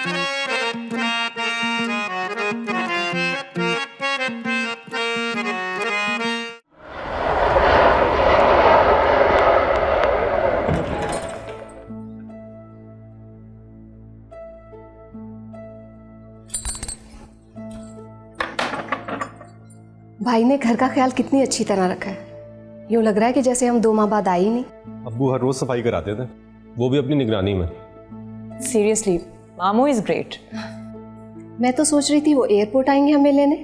भाई ने घर का ख्याल कितनी अच्छी तरह रखा है। यूं लग रहा है कि जैसे हम 2 माह बाद आए ही नहीं। अब्बू हर रोज सफाई कराते थे, वो भी अपनी निगरानी में। सीरियसली मामू इज ग्रेट। मैं तो सोच रही थी वो एयरपोर्ट आएंगे हमें लेने।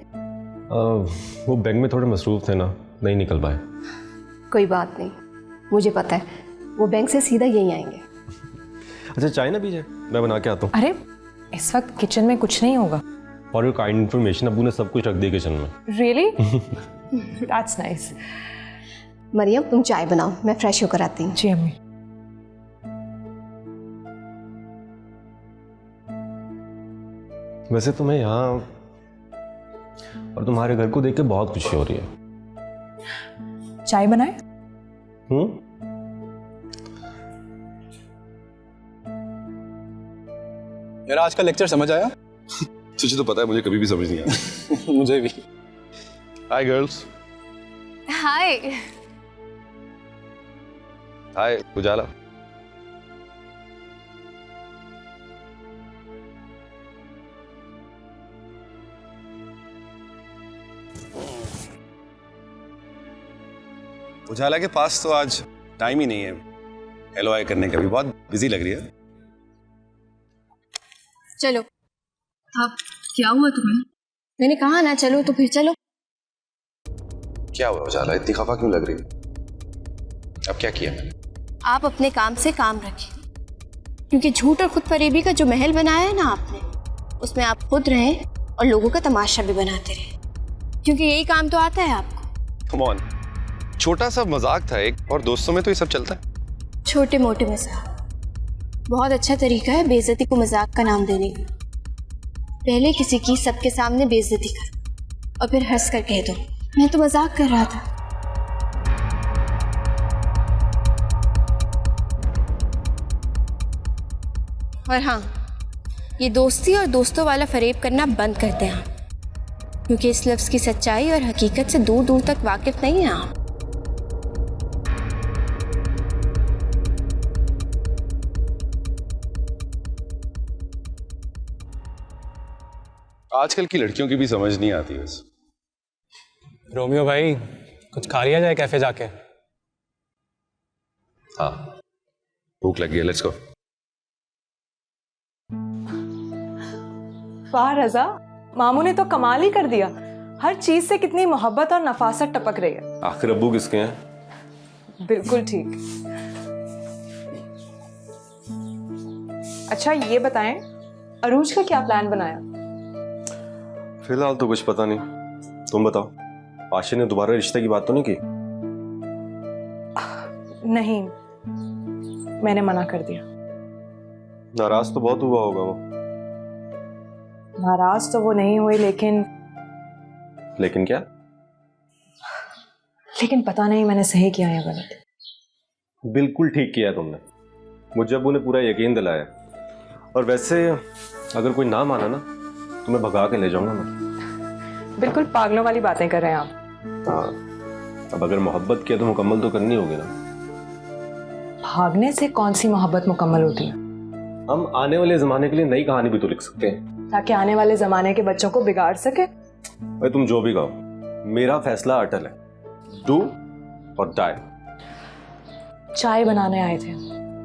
वो बैंक में थोड़े मसरूफ थे ना, नहीं निकल पाए। कोई बात नहीं, मुझे पता है वो बैंक से सीधा यहीं आएंगे। अच्छा चाय ना पीजिए, मैं बना के आता हूँ। अरे इस वक्त किचन में कुछ नहीं होगा। और ये काइंड इन्फॉर्मेशन, अब्बू ने सब कुछ रख दिया किचन में। रियली? That's nice. मरियम तुम चाय बनाओ, मैं फ्रेश होकर आती हूँ। जी अम्मी। वैसे तुम्हें यहाँ और तुम्हारे घर को देख के बहुत खुशी हो रही है। चाय बनाए? मेरा आज का लेक्चर समझ आया? तुझे तो पता है मुझे कभी भी समझ नहीं आया। मुझे भी। Hi girls. हाय। हाय उजाला। उजाला के पास तो आज टाइम ही नहीं है हेलो हाय करने का, भी बहुत बिजी लग रही है। चलो। हाँ क्या हुआ तुम्हें? मैंने कहा ना चलो तो फिर चलो। क्या हुआ उजाला, इतनी खफा क्यों लग रही है? अब क्या किया मैंने? आप अपने काम से काम रखिए, क्योंकि झूठ और खुद फरेबी का जो महल बनाया है ना आपने, उसमें आप खुद रहें और लोगों का तमाशा भी बनाते रहे, क्योंकि यही काम तो आता है आपको। कम ऑन, छोटा सा मजाक था एक, और दोस्तों में तो ये सब चलता है। छोटे मोटे मजाक बहुत अच्छा तरीका है बेइज्जती को मजाक का नाम देने का। पहले किसी की सबके सामने बेइज्जती कर और फिर हंस कर कह दो मैं तो मजाक कर रहा था। और हाँ, ये दोस्ती और दोस्तों वाला फरेब करना बंद करते हैं आप, क्योंकि इस लफ्ज़ की सच्चाई और हकीकत से दूर दूर तक वाकिफ नहीं हैं आप। आजकल की लड़कियों की भी समझ नहीं आती बस। रोमियो भाई कुछ खा लिया जाए कैफे जाके? हाँ भूख लगी है, लेट्स गो। वाह रजा, मामू ने तो कमाल ही कर दिया। हर चीज से कितनी मोहब्बत और नफासत टपक रही है। आखिर अब्बू किसके हैं? बिल्कुल ठीक। अच्छा ये बताएं, अरूज का क्या प्लान बनाया? फिलहाल तो कुछ पता नहीं, तुम बताओ। आशी ने दोबारा रिश्ते की बात तो नहीं की? नहीं, मैंने मना कर दिया। नाराज तो बहुत हुआ होगा वो। नाराज तो वो नहीं हुई, लेकिन क्या? लेकिन पता नहीं मैंने सही किया या गलत। बिल्कुल ठीक किया तुमने, मुझे अब्बू ने पूरा यकीन दिलाया। और वैसे अगर कोई ना माना ना तो मैं भगा के ले जाऊंगा मैं। बिल्कुल पागलों वाली बातें कर रहे हैं आप। हाँ, अब अगर मोहब्बत किया तो मुकम्मल तो करनी होगी ना। भागने से कौन सी मोहब्बत मुकम्मल होती है? हम आने वाले जमाने के लिए नई कहानी भी तो लिख सकते हैं, ताकि आने वाले जमाने के बच्चों को बिगाड़ सके। भाई तुम जो भी कहो, मेरा फैसला अटल है, डू और डाई। चाय बनाने आए थे,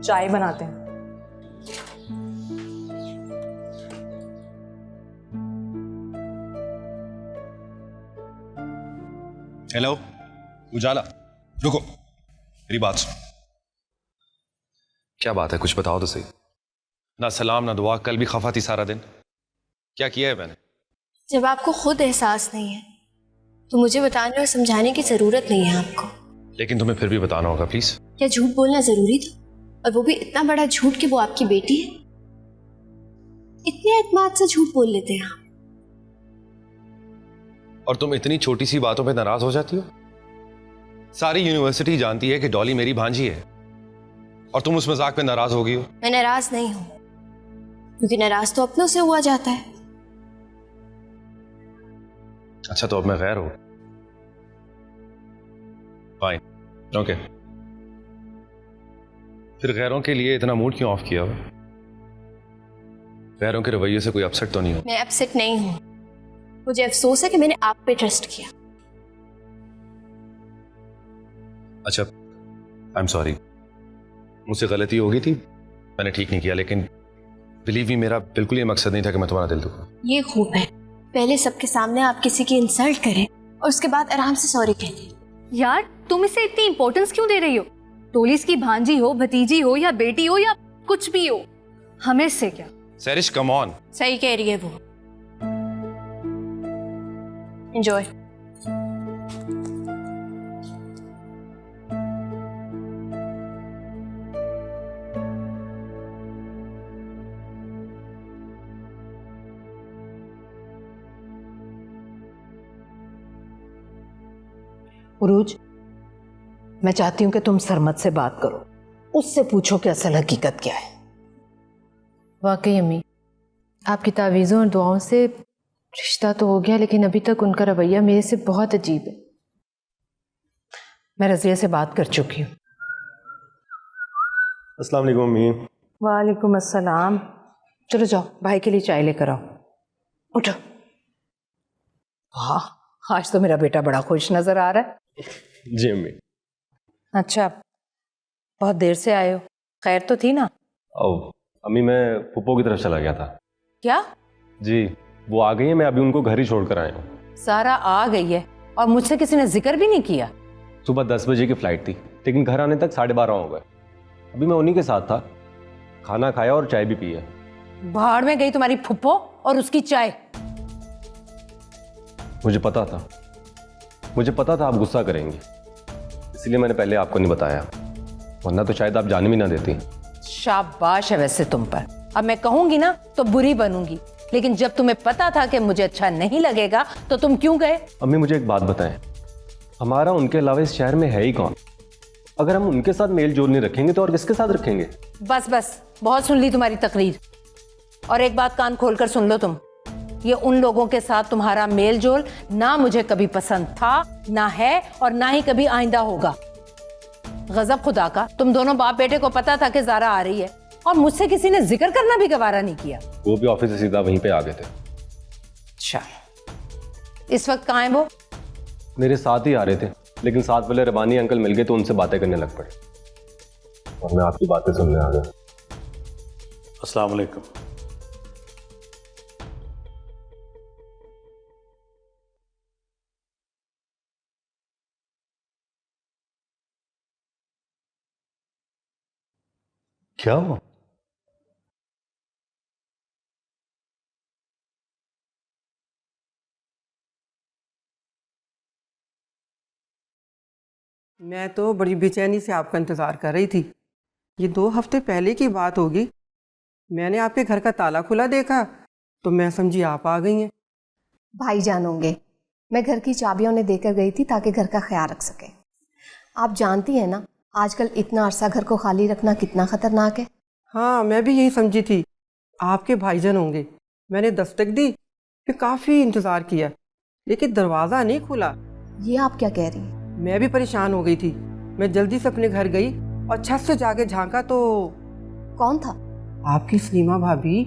चाय बनाते हैं। हेलो उजाला, रुको मेरी बात सुनो। क्या बात है, कुछ बताओ तो सही। ना सलाम ना दुआ, कल भी खफा थी सारा दिन। क्या किया है मैंने? जब आपको खुद एहसास नहीं है तो मुझे बताने और समझाने की जरूरत नहीं है आपको। लेकिन तुम्हें फिर भी बताना होगा प्लीज। क्या झूठ बोलना जरूरी था? और वो भी इतना बड़ा झूठ कि वो आपकी बेटी है? इतने एतमाद से झूठ बोल लेते हैं आप। और तुम इतनी छोटी सी बातों पे नाराज हो जाती हो? सारी यूनिवर्सिटी जानती है कि डॉली मेरी भांजी है, और तुम उस मजाक पे नाराज हो गई हो। मैं नाराज नहीं हूं, क्योंकि नाराज तो अपनों से हुआ जाता है। अच्छा, तो अब मैं गैर हूं? Fine, okay. फिर गैरों के लिए इतना मूड क्यों ऑफ किया हुआ? गैरों के रवैये से कोई अपसेट तो नहीं हो? मैं अपसेट नहीं हूं, मुझे अफसोस है कि मैंने आप पे ट्रस्ट किया। अच्छा, आई एम सॉरी, मुझसे गलती हो गई थी, मैंने ठीक नहीं किया। लेकिन बिलीव मी, मेरा बिल्कुल ये मकसद नहीं था कि मैं तुम्हारा दिल दुखाऊं। ये खूब है, पहले सबके सामने आप किसी की इंसल्ट करें और उसके बाद आराम से सॉरी कह दें। यार तुम इसे इतनी इंपॉर्टेंस क्यों दे रही हो? टोलिस की भांजी हो, भतीजी हो या बेटी हो या कुछ भी हो, हमें इससे क्या? सैरिश, कम ऑन। सही कह रही है वो। एंजॉय। उरूज, मैं चाहती हूँ कि तुम सरमत से बात करो, उससे पूछो कि असल हकीकत क्या है। वाकई अम्मी, आपकी तावीज़ों और दुआओं से रिश्ता तो हो गया, लेकिन अभी तक उनका रवैया मेरे से बहुत अजीब है। मैं रज़िया से बात कर चुकी हूँ। अस्सलाम वालेकुम अम्मी। वालेकुम अस्सलाम। चलो जाओ, भाई के लिए चाय लेकर आओ। उठो। वाह, आज तो मेरा बेटा बड़ा खुश नजर आ रहा है। जी अम्मी। अच्छा, बहुत देर से आए हो, खैर तो थी ना? ओ अम्मी, मैं फूफो की तरफ चला गया था। क्या? जी, वो आ गई है, मैं अभी उनको घर ही छोड़ कर आया हूँ। सारा आ गई है और मुझसे किसी ने जिक्र भी नहीं किया। सुबह 10 बजे की फ्लाइट थी, लेकिन घर आने तक 12:30 हो गए। अभी मैं उन्हीं के साथ था, खाना खाया और चाय भी पी है। भाड़ में गई तुम्हारी फुप्पो और उसकी चाय। मुझे पता था आप गुस्सा करेंगी, इसलिए मैंने पहले आपको नहीं बताया, वरना तो शायद आप जाने भी ना देती। शाबाश है वैसे तुम पर। अब मैं कहूंगी ना तो बुरी बनूंगी, लेकिन जब तुम्हें पता था कि मुझे अच्छा नहीं लगेगा तो तुम क्यों गए? अम्मी, मुझे एक बात बताएं, हमारा उनके अलावा इस शहर में है ही कौन? अगर हम उनके साथ मेल जोल नहीं रखेंगे तो और किसके साथ रखेंगे? बस बस, बहुत सुन ली तुम्हारी तकरीर। और एक बात कान खोलकर सुन लो तुम, ये उन लोगों के साथ तुम्हारा मेल जोल ना मुझे कभी पसंद था, ना है, और ना ही कभी आइंदा होगा। गजब खुदा का, तुम दोनों बाप बेटे को पता था कि ज़ारा आ रही है और मुझसे किसी ने जिक्र करना भी गवारा नहीं किया। वो भी ऑफिस से सीधा वहीं पे आ गए थे। अच्छा, इस वक्त कहाँ है वो? मेरे साथ ही आ रहे थे, लेकिन साथ वाले रबानी अंकल मिल गए तो उनसे बातें करने लग पड़े और मैं आपकी बातें सुनने आ गया। अस्सलाम वालेकुम। क्या हुआ? मैं तो बड़ी बेचैनी से आपका इंतज़ार कर रही थी। ये 2 हफ्ते पहले की बात होगी, मैंने आपके घर का ताला खुला देखा तो मैं समझी आप आ गई हैं। भाईजान होंगे, मैं घर की चाबियां उन्हें देकर गई थी ताकि घर का ख्याल रख सके। आप जानती हैं ना, आजकल इतना अरसा घर को खाली रखना कितना खतरनाक है। हाँ, मैं भी यही समझी थी आपके भाईजान होंगे। मैंने दस्तक दी, फिर काफ़ी इंतज़ार किया, लेकिन दरवाज़ा नहीं खुला। ये आप क्या कह रही हैं? मैं भी परेशान हो गई थी। मैं जल्दी से अपने घर गई और छत से जाके झांका तो कौन था? आपकी सलीमा भाभी।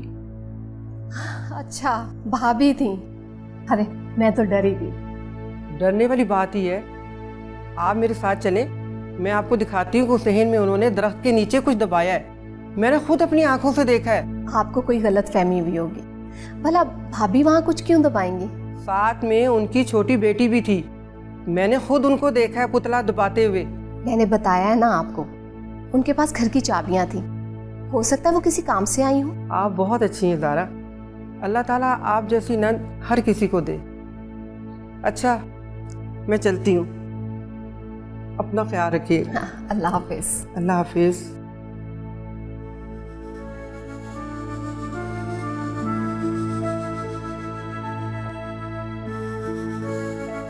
अच्छा, भाभी थी। अरे मैं तो डरी गई। डरने वाली बात ही है, आप मेरे साथ चलें, मैं आपको दिखाती हूँ कि सहन में उन्होंने दरख्त के नीचे कुछ दबाया है। मैंने खुद अपनी आंखों से देखा है। आपको कोई गलत फहमी हुई होगी। भला भाभी वहाँ कुछ क्यों दबाएंगी? साथ में उनकी छोटी बेटी भी थी, मैंने खुद उनको देखा है पुतला दबाते हुए। मैंने बताया है ना आपको, उनके पास घर की चाबियां थी, हो सकता है वो किसी काम से आई हो। आप बहुत अच्छी हैं ज़ारा, अल्लाह ताला आप जैसी नंद हर किसी को दे। अच्छा, मैं चलती हूँ, अपना ख्याल रखिए। हाँ, अल्लाह हाफिज। अल्लाह हाफिज।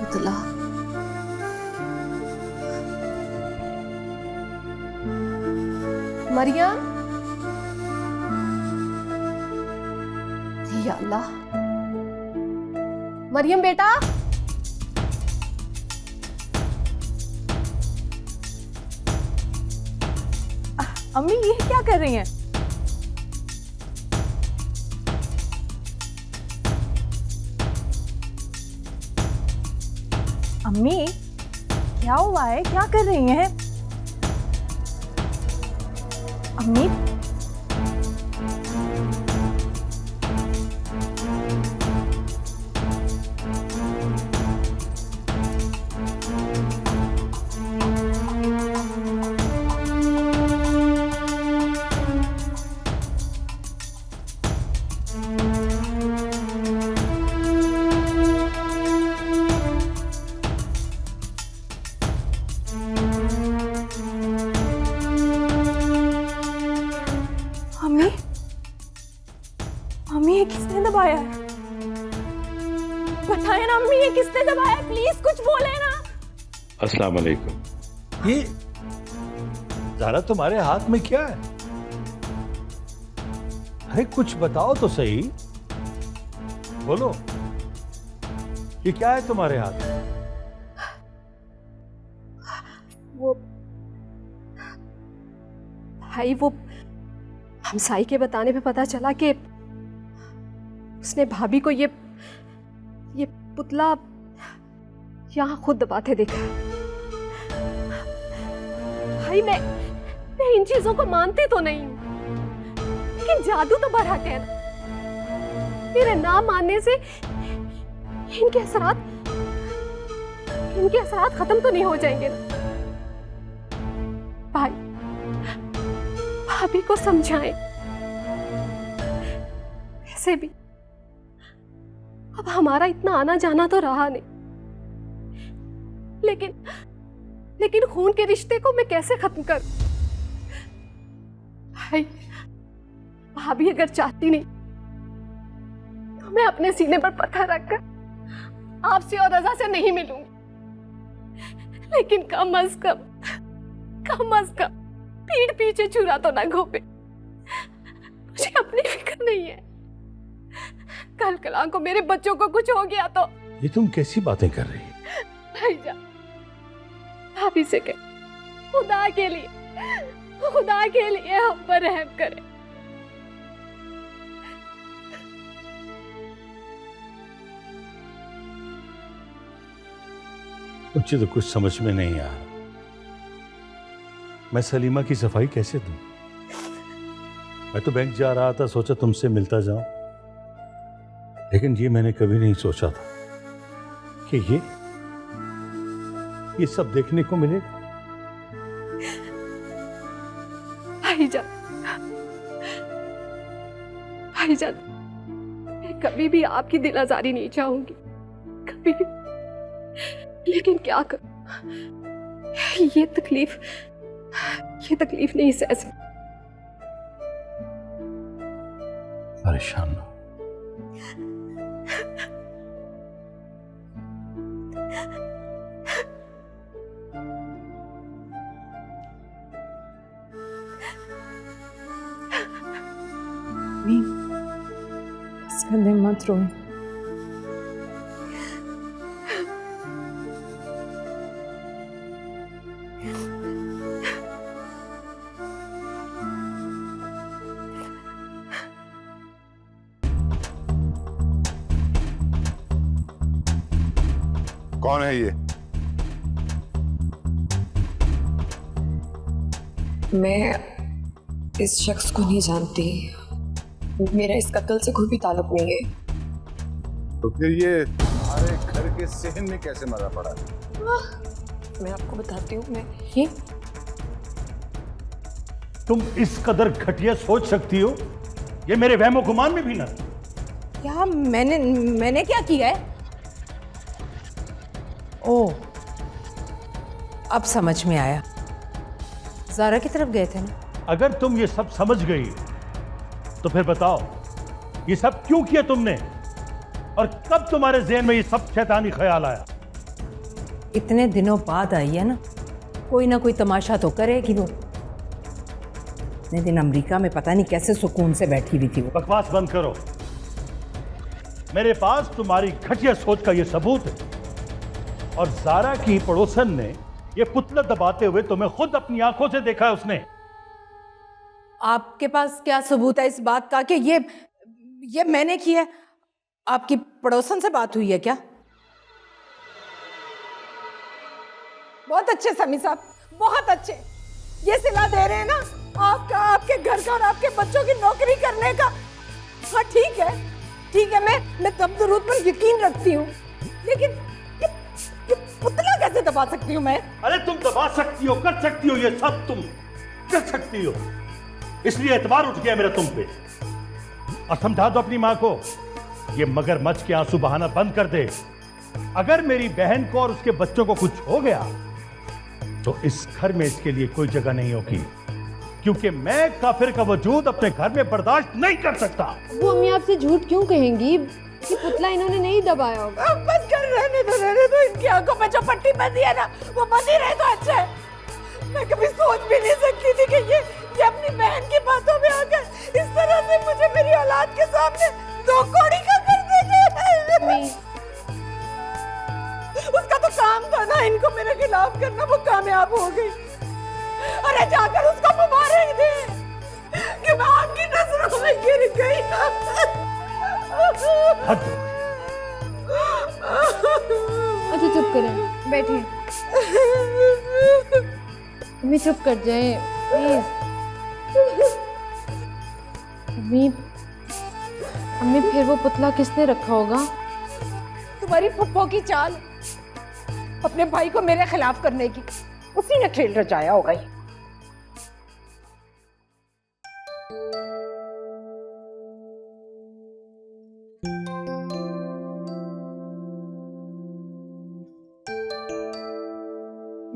पुतला, मरियम, या अल्लाह। मरियम बेटा, अम्मी ये क्या कर रही हैं? अम्मी क्या हुआ है? क्या कर रही हैं? अम्मी अम्मी अम्मी ये किसने दबाया है? बताए ना अम्मी, ये किसने दबाया है? प्लीज कुछ बोले ना। अस्सलाम वालेकुम। ये ज़ारा तुम्हारे हाथ में क्या है? अरे कुछ बताओ तो सही, बोलो ये क्या है तुम्हारे हाथ में? वो भाई, वो हमसाई के बताने पे पता चला कि उसने भाभी को ये पुतला यहाँ खुद दबाते देखा। भाई मैं इन चीजों को मानती तो नहीं हूँ, लेकिन जादू तो बढ़ाते हैं ना। मेरे ना मानने से इनके असरात खत्म तो नहीं हो जाएंगे ना। भाई भाभी को समझाएं। वैसे भी अब हमारा इतना आना जाना तो रहा नहीं, लेकिन खून के रिश्ते को मैं कैसे खत्म करूं? भाई भाभी अगर चाहती नहीं तो मैं अपने सीने पर पत्थर रखकर आपसे और रजा से नहीं मिलूंगी, लेकिन कम अज कम पीठ पीछे छुरा तो ना घोपे। मुझे अपनी फिक्र नहीं है, कल कला को मेरे बच्चों को कुछ हो गया तो। ये तुम कैसी बातें कर रही हो? भाईजान भाभी से कह, खुदा के लिए हम पर रहम करें। मुझे तो कुछ समझ में नहीं आ रहा, मैं सलीमा की सफाई कैसे दूं? मैं तो बैंक जा रहा था, सोचा तुमसे मिलता जाऊं, लेकिन ये मैंने कभी नहीं सोचा था कि ये सब देखने को मिलेगा। भाईजान मैं कभी भी आपकी दिल आजारी नहीं चाहूंगी, कभी भी, लेकिन क्या करूं, ये तकलीफ नहीं सह सकती। परेशान ना, इसका मत रो। कौन है ये? मैं इस शख्स को नहीं जानती, मेरा इस कत्ल से कोई भी ताल्लुक नहीं है। तो फिर ये हमारे घर के सहन में कैसे मरा पड़ा? मैं आपको बताती हूँ। तुम इस कदर घटिया सोच सकती हो? ये मेरे वहमो गुमान में भी ना। क्या मैंने क्या किया है? ओह, अब समझ में आया, ज़ारा की तरफ गए थे ना। अगर तुम ये सब समझ गई तो फिर बताओ ये सब क्यों किया तुमने, और कब तुम्हारे ज़हन में ये सब शैतानी ख्याल आया? इतने दिनों बाद आई है ना, कोई ना कोई तमाशा तो करेगी वो। इतने दिन अमेरिका में पता नहीं कैसे सुकून से बैठी हुई थी वो। बकवास बंद करो। मेरे पास तुम्हारी घटिया सोच का ये सबूत है। और जारा की पड़ोसन ने ये पुतला दबाते हुए तुम्हें खुद अपनी आंखों से देखा है उसने। आपके पास क्या सबूत है इस बात का कि ये मैंने किया है? आपकी पड़ोसन से बात हुई है क्या? बहुत अच्छे समी साहब, बहुत अच्छे। ये सिला दे रहे हैं ना आपका, आपके घर का और आपके बच्चों की नौकरी करने का। हाँ ठीक है, मैं तब जरूरत पर यकीन रखती हूँ, लेकिन ये पुतला कैसे दबा सकती हूँ मैं? अरे तुम दबा सकती हो, कर सकती हो, ये सब तुम कर सकती हो, इसलिए एतबार उठ गया मेरा तुम पे। और समझा दो अपनी माँ को, ये मगरमच्छ के आंसू बहाना बंद कर दे। अगर मेरी बहन को और उसके बच्चों को कुछ हो गया तो इस घर में इसके लिए कोई जगह नहीं होगी, क्योंकि मैं काफिर का वजूद अपने घर में बर्दाश्त नहीं कर सकता। वो अम्मी आपसे झूठ क्यों कहेंगी कि पुतला इन्होंने नहीं दबाया होगा? बस कर, रहने दो। इनकी आंखों में जो पट्टी बंधी है ना, वो बंधी रहे तो अच्छा है। मैं कभी सोच भी नहीं सकती थी कि ये अपनी बहन की बातों में आकर इस तरह से मुझे मेरी औलाद के सामने दो कौड़ी का कर देंगे। उसका तो काम था ना इनको मेरे खिलाफ करना, वो कामयाब हो गई। अरे जाकर उसको मुबारक दे कि मैं आपकी नजरों में गिर गई। अच्छा चुप करें, बैठिए। अम्मी चुप कर जाए प्लीज। अम्मी फिर वो पुतला किसने रखा होगा? तुम्हारी फुप्पो की चाल, अपने भाई को मेरे खिलाफ करने की, उसी ने खेल रचाया होगा ये।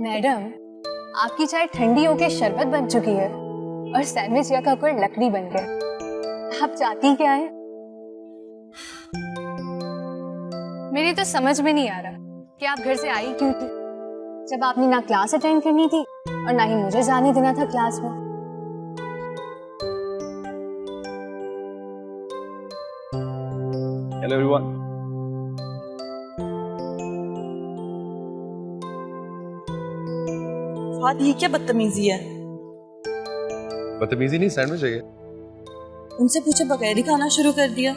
मैडम, आपकी चाय ठंडी होके शरबत बन चुकी है और सैंडविच या का कोई लकड़ी बन गया। आप चाहती क्या है? मेरी तो समझ में नहीं आ रहा कि आप घर से आई क्यों थी, जब आपने ना क्लास अटेंड करनी थी और ना ही मुझे जाने देना था क्लास में। Hello everyone. फाद, ये क्या बदतमीजी है? बदतमीजी नहीं, सैंडविच है ये। उनसे पूछे बगैर ही खाना शुरू कर दिया।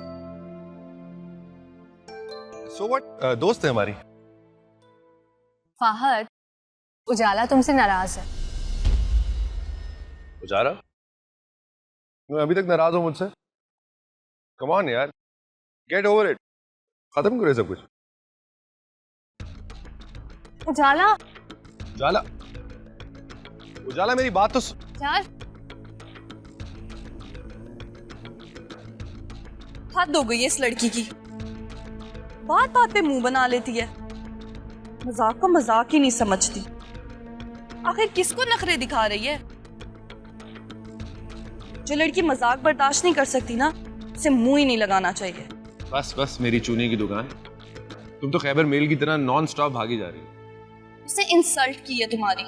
सो व्हाट, दोस्त है हमारी। फाहद, उजाला तुमसे नाराज है। उजाला? मैं अभी तक नाराज हूं मुझसे? कम ऑन यार, गेट ओवर इट, खत्म करो सब कुछ। उजाला, उजाला, उजाला मेरी बात तो यार हद हो गई है इस लड़की की, बात बात पे मुंह बना लेती है, मजाक को मजाक ही नहीं समझती। आखिर किसको नखरे दिखा रही है? जो लड़की मजाक बर्दाश्त नहीं कर सकती ना, उसे मुंह ही नहीं लगाना चाहिए। बस बस मेरी चूने की दुकान, तुम तो खैबर मेल की तरह नॉन स्टॉप भागी जा रही हो। उसने इंसल्ट की है तुम्हारी,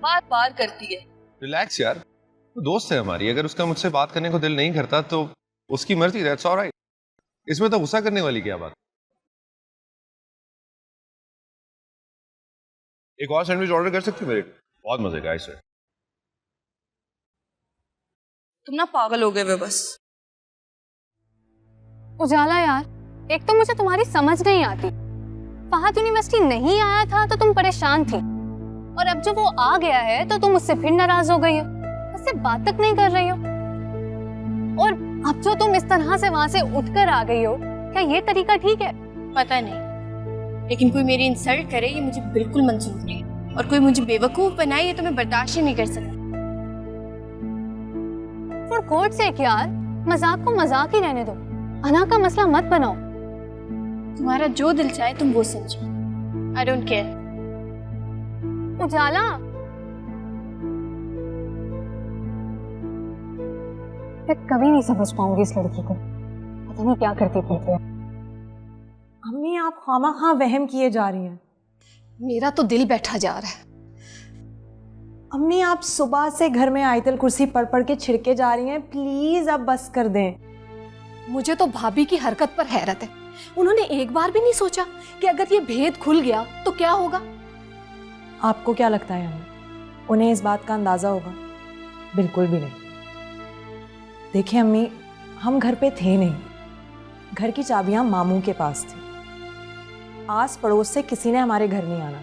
बार बार करती है। रिलैक्स यार, वो दोस्त है हमारी, अगर उसका मुझसे बात करने को दिल नहीं करता तो उसकी मर्जी, दैट्स ऑलराइट। इसमें तो गुस्सा करने वाली क्या बात। एक और सैंडविच ऑर्डर कर सकती हो मेरे? बहुत मजे का है। तुम ना पागल हो गए वे बस। उजाला यार, एक तो मुझे तुम्हारी समझ नहीं आती। फहद यूनिवर्सिटी नहीं आया था तो तुम परेशान थी, और अब जब वो आ गया है तो तुम उससे फिर नाराज हो गई हो, उससे बात तक नहीं कर रही हो। और अब जो तुम इस तरह से वहां से उठकर आ गई हो, क्या ये तरीका ठीक है? पता नहीं, लेकिन कोई मेरी इंसल्ट करे ये मुझे बिल्कुल मंजूर नहीं, और कोई मुझे बेवकूफ बनाए ये तो मैं बर्दाश्त ही नहीं कर सकती। फॉर गॉड सेक यार, मजाक को मजाक ही रहने दो, अना का मसला मत बनाओ। तुम्हारा जो दिल चाहे तुम वो समझो, आई डोंट केयर। उजाला, मैं कभी नहीं समझ पाऊंगी इस लड़की को, पता नहीं क्या करती फिरती है। अम्मी, आप खामा वहम किए जा रही हैं। मेरा तो दिल बैठा जा रहा है। अम्मी, आप सुबह से घर में आयतल कुर्सी पढ़ पढ़ के छिड़के जा रही हैं, प्लीज अब बस कर दें। मुझे तो भाभी की हरकत पर हैरत है। उन्होंने एक बार भी नहीं सोचा कि अगर ये भेद खुल गया तो क्या होगा। आपको क्या लगता है अम्मी, उन्हें इस बात का अंदाजा होगा? बिल्कुल भी नहीं। देखिए अम्मी, हम घर पे थे नहीं, घर की चाबियां मामू के पास थी। आस पड़ोस से किसी ने हमारे घर नहीं आना।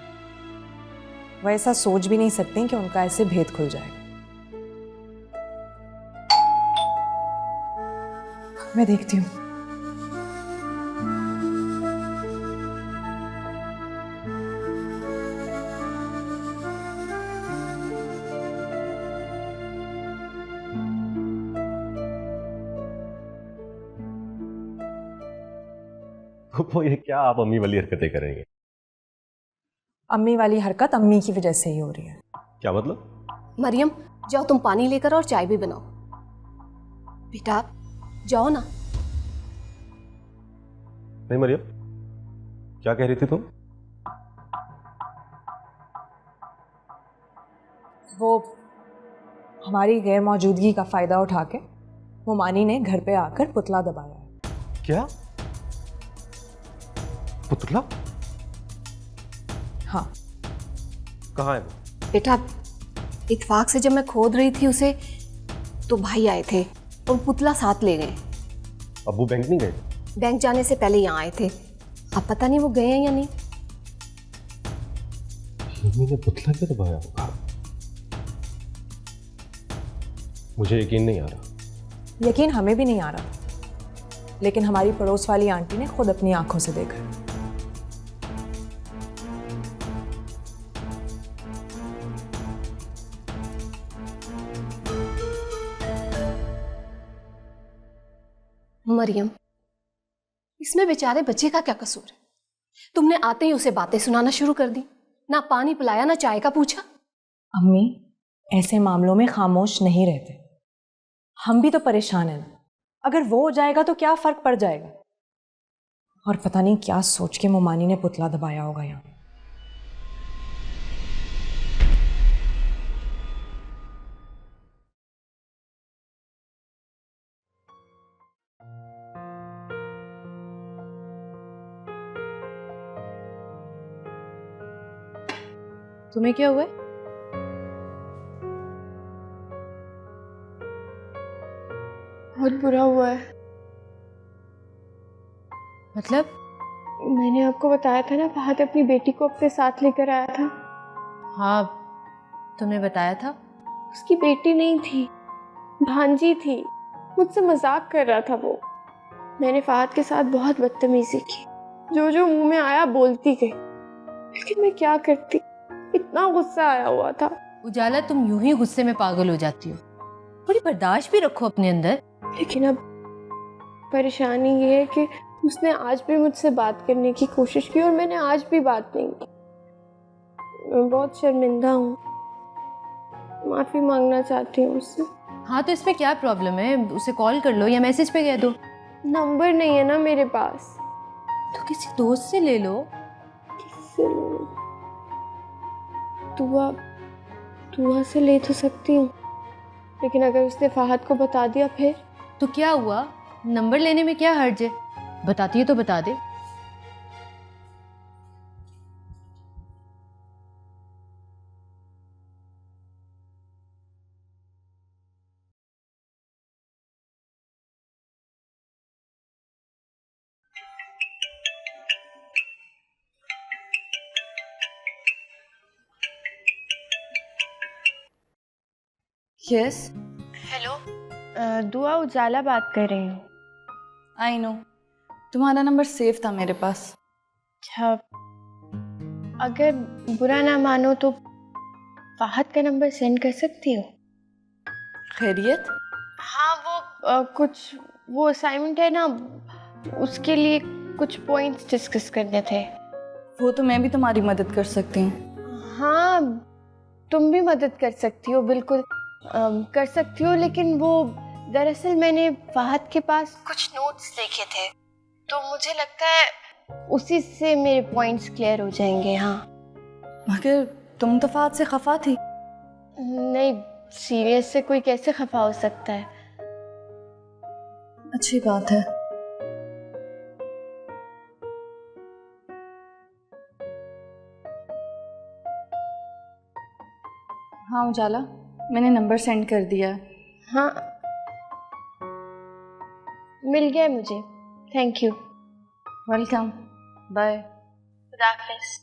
वह ऐसा सोच भी नहीं सकते कि उनका ऐसे भेद खुल जाएगा। मैं देखती हूँ। वो ये क्या आप अम्मी वाली हरकतें करेंगे? अम्मी वाली हरकत अम्मी की वजह से ही हो रही है। क्या मतलब? मरियम, जाओ तुम पानी लेकर और चाय भी बनाओ। बेटा जाओ ना। नहीं मरियम, क्या कह रही थी तुम? वो हमारी गैर मौजूदगी का फायदा उठा के मोमानी ने घर पे आकर पुतला दबाया। क्या? पुतला? हाँ। कहाँ है वो? बेटा इत्तेफाक से जब मैं खोद रही थी उसे तो भाई आए थे और पुतला साथ ले गए। अब्बू बैंक नहीं गए? बैंक जाने से पहले यहाँ आए थे। अब पता नहीं वो गए हैं या नहीं। मम्मी ने पुतला क्यों दबाया होगा? मुझे यकीन नहीं आ रहा। यकीन हमें भी नहीं आ रहा, लेकिन हमारी पड़ोस वाली आंटी ने खुद अपनी आंखों से देखा। मरियम, इसमें बेचारे बच्चे का क्या कसूर है? तुमने आते ही उसे बातें सुनाना शुरू कर दी। ना पानी पिलाया, ना चाय का पूछा। अम्मी, ऐसे मामलों में खामोश नहीं रहते। हम भी तो परेशान हैं ना। अगर वो हो जाएगा तो क्या फर्क पड़ जाएगा? और पता नहीं क्या सोच के मोमानी ने पुतला दबाया होगा यहाँ। तुम्हें क्या हुआ? बहुत बुरा हुआ है। मतलब? मैंने आपको बताया था ना, फहद अपनी बेटी को अपने साथ लेकर आया था। हाँ, तुमने बताया था। उसकी बेटी नहीं थी, भांजी थी। मुझसे मजाक कर रहा था वो। मैंने फहद के साथ बहुत बदतमीजी की, जो जो मुंह में आया बोलती गई, लेकिन मैं क्या करती, इतना गुस्सा आया हुआ था। उजाला, तुम यूं ही गुस्से में पागल हो जाती हो। थोड़ी बर्दाश्त भी रखो अपने अंदर। लेकिन अब परेशानी ये है कि उसने आज भी मुझसे बात करने की कोशिश की और मैंने आज भी बात नहीं की। मैं बहुत शर्मिंदा हूँ, माफी मांगना चाहती हूँ उससे। हाँ, तो इसमें क्या प्रॉब्लम है? उसे कॉल कर लो या मैसेज पे कह दो। नंबर नहीं है ना मेरे पास। तो किसी दोस्त से ले लो। किससे लूं? दुआ से ले तो सकती हूँ, लेकिन अगर उसने फहद को बता दिया फिर? तो क्या हुआ? नंबर लेने में क्या हर्ज है? बताती है तो बता दे। यस। हेलो, दुआ उजाला बात कर रही हूँ। आई नो, तुम्हारा नंबर सेव था मेरे पास। अच्छा, अगर बुरा ना मानो तो फहद का नंबर सेंड कर सकती हो? खैरियत? हाँ, वो कुछ वो असाइनमेंट है ना, उसके लिए कुछ पॉइंट्स डिस्कस करने थे। वो तो मैं भी तुम्हारी मदद कर सकती हूँ। हाँ, तुम भी मदद कर सकती हो, बिल्कुल कर सकती हो। लेकिन वो दरअसल मैंने फहद के पास कुछ नोट्स देखे थे, तो मुझे लगता है उसी से मेरे पॉइंट्स क्लियर हो जाएंगे। हाँ, मगर तुम तो फहद से खफा थी। नहीं, सीरियस से कोई कैसे खफा हो सकता है? अच्छी बात है। हाँ उजाला, मैंने नंबर सेंड कर दिया है। हाँ, मिल गया मुझे, थैंक यू। Welcome, bye. खुदा हाफिज़।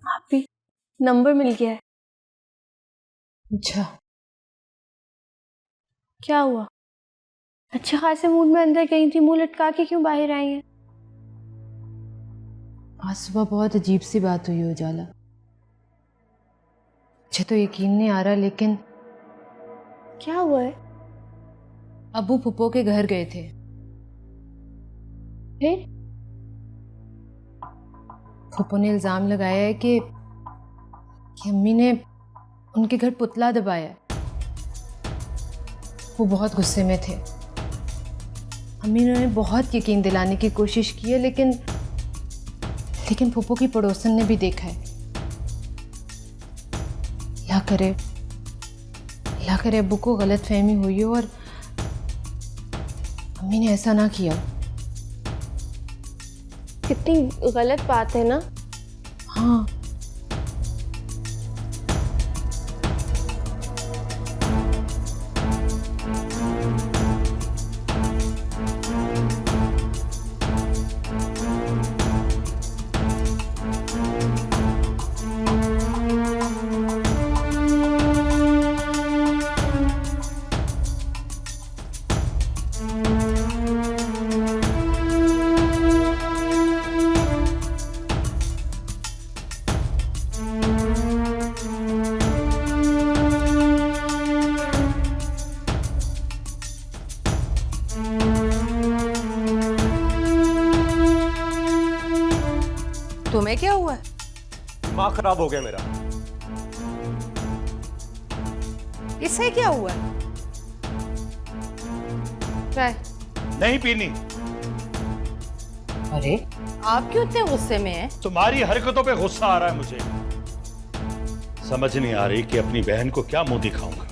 आपी, नंबर मिल गया है। अच्छा, क्या हुआ? अच्छे खासे मूड में अंदर गई थी, मुंह लटका के क्यों बाहर आई हैं? आज सुबह बहुत अजीब सी बात हुई उजाला। मुझे तो यकीन नहीं आ रहा, लेकिन क्या हुआ है? अबू फुप्पो के घर गए थे। फिर? फुप्पो ने इल्जाम लगाया है कि अम्मी ने उनके घर पुतला दबाया। वो बहुत गुस्से में थे। अम्मी ने उन्हें बहुत यकीन दिलाने की कोशिश की है, लेकिन फुप्पो की पड़ोसन ने भी देखा है। अल्लाह करे अब्बू को गलत फहमी हुई हो और अम्मी ने ऐसा ना किया। कितनी गलत बात है ना। हाँ, तुम्हें क्या हुआ? दिमाग खराब हो गया मेरा। इससे क्या हुआ? चाय नहीं पीनी। अरे आप क्यों इतने गुस्से में हैं? तुम्हारी हरकतों पे गुस्सा आ रहा है मुझे। समझ नहीं आ रही कि अपनी बहन को क्या मुंह दिखाऊंगा।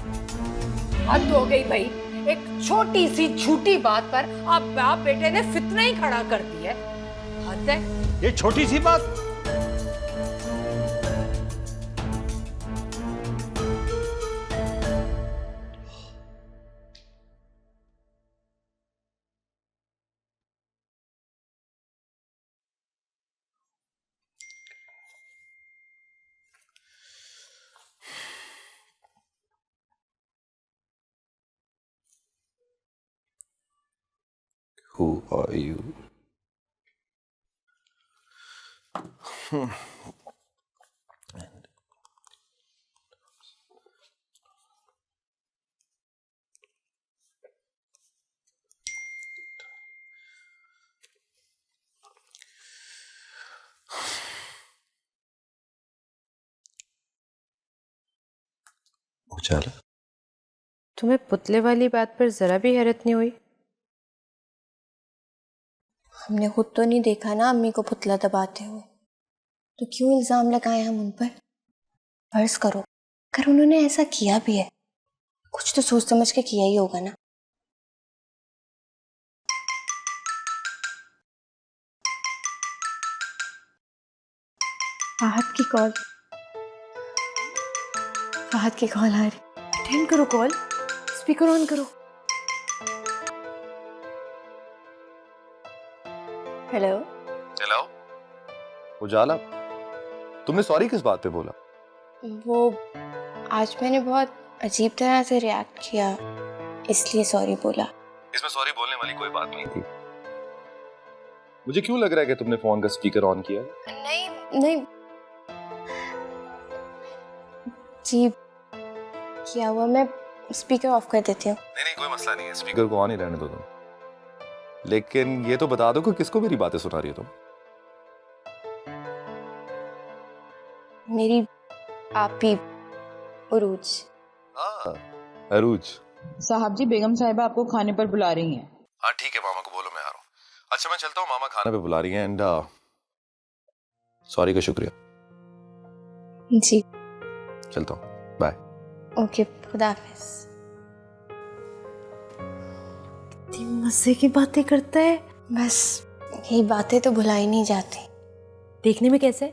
हद हो गई भाई, एक छोटी सी झूठी बात पर आप बाप बेटे ने फितना ही खड़ा कर दिया। हद है। ये छोटी सी बात। Who are you? उजाला, तुम्हें पुतले वाली बात पर जरा भी हैरत नहीं हुई? हमने खुद तो नहीं देखा ना अम्मी को पुतला दबाते हुए, तो क्यों इल्जाम लगाए हम उन पर? फर्ज करो अगर उन्होंने ऐसा किया भी है, कुछ तो सोच समझ के किया ही होगा ना। फहद की कॉल आ रही। अटेंड करो कॉल, स्पीकर ऑन करो। हेलो हेलो उजाला, तुमने सॉरी किस बात पे बोला? वो आज मैंने बहुत अजीब तरह से रिएक्ट किया, इसलिए सॉरी बोला। इसमें सॉरी बोलने वाली कोई बात नहीं थी। मुझे क्यों लग रहा है कि तुमने फोन का स्पीकर ऑन किया? नहीं जी, किया हुआ। मैं स्पीकर ऑफ कर देती हूँ। नहीं कोई मसला नहीं है, स्पीकर को ऑन ही रहने दो तुम। लेकिन ये तो बता दो कि किसको मेरी बातें सुना रही हो तुम? मेरी आपी उरूज। अरूज, साहब जी, बेगम साहिबा आपको खाने पर बुला रही हैं। हाँ ठीक है, मामा को बोलो मैं आ रहा हूँ। अच्छा मैं चलता हूँ, मामा खाने पे बुला रही हैं। एंड सॉरी का शुक्रिया। जी चलता हूँ, बाय। ओके, खुदा हाफिज। कितनी मजे की बातें करता है। बस यही बातें तो भुलाई नहीं जाती। देखने में कैसे?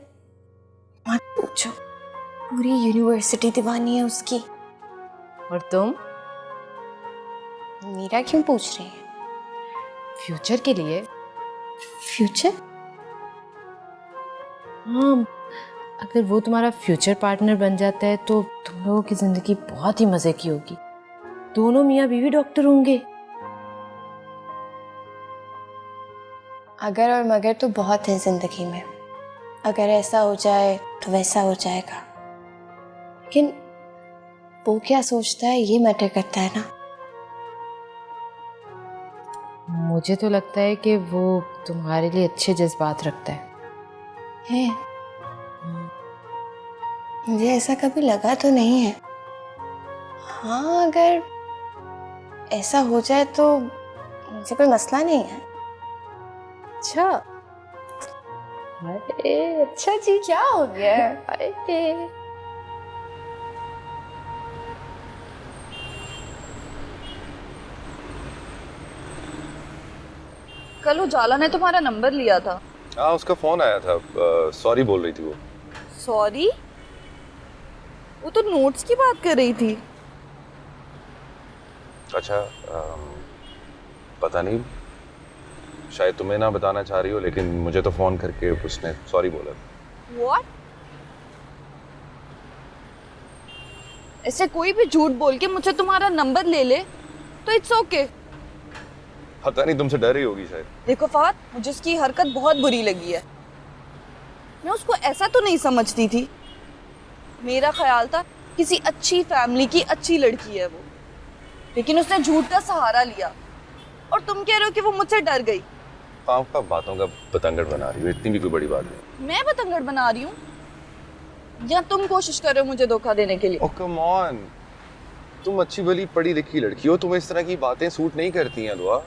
मत पूछो, पूरी यूनिवर्सिटी दीवानी है उसकी। और तुम? मीरा क्यों पूछ रही है? फ्यूचर के लिए। फ्यूचर? हाँ, अगर वो तुम्हारा फ्यूचर पार्टनर बन जाता है तो तुम लोगों की जिंदगी बहुत ही मजे की होगी। दोनों मियाँ बीवी डॉक्टर होंगे। अगर और मगर तो बहुत है जिंदगी में। अगर ऐसा हो जाए तो वैसा हो जाएगा, लेकिन वो क्या सोचता है ये मैटर करता है ना। मुझे तो लगता है कि वो तुम्हारे लिए अच्छे जज्बात रखता है। मुझे ऐसा कभी लगा तो नहीं है। हाँ, अगर ऐसा हो जाए तो मुझे कोई मसला नहीं है। अच्छा, अरे अच्छा जी, क्या हो गया? अरे कल उजाला ने तुम्हारा नंबर लिया था। हाँ उसका फोन आया था, सॉरी बोल रही थी वो। सॉरी? वो तो नोट्स की बात कर रही थी। अच्छा पता नहीं, शायद तुम्हें ना बताना चाह रही हो, लेकिन मुझे तो फोन करके उसने सॉरी बोला। What? ऐसे कोई भी झूठ बोल के मुझे तुम्हारा नंबर ले ले तो इट्स ओके। पता नहीं, तुमसे डर रही होगी शायद। देखो फहद, मुझे उसकी हरकत बहुत बुरी लगी है। मैं उसको ऐसा तो नहीं समझती थी। मेरा ख्याल था किसी अच्छी फैमिली की अच्छी लड़की है वो, लेकिन उसने झूठ का सहारा लिया। और तुम कह रहे हो कि वो मुझसे डर गई। आपका बातों का बतंगड़ बना रही हो, इतनी भी कोई बड़ी बात नहीं। मैं बतंगड़ बना रही हूँ या तुम कोशिश कर रहे हो मुझे धोखा देने के लिए? ओह कम ऑन, तुम अच्छी भली पढ़ी लिखी लड़की हो, तुम्हें इस तरह की बातें सूट नहीं करती हैं दुआ।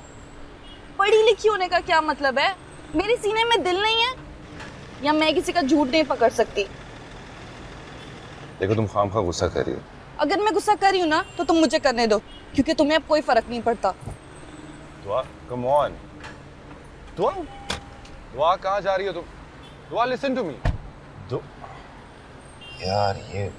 पढ़ी लिखी होने का क्या मतलब है? मेरे सीने में दिल नहीं है या मैं किसी का झूठ नहीं पकड़ सकती? देखो तुम खामखा गुस्सा कर रही हो। अगर मैं गुस्सा कर रही हूँ ना तो तुम मुझे करने दो, क्योंकि तुम्हें अब कोई फर्क नहीं पड़ता। दुआ कम ऑन, दुआ दुआ कहाँ जा रही हो तुम? दुआ लिसन टू मी। यार ये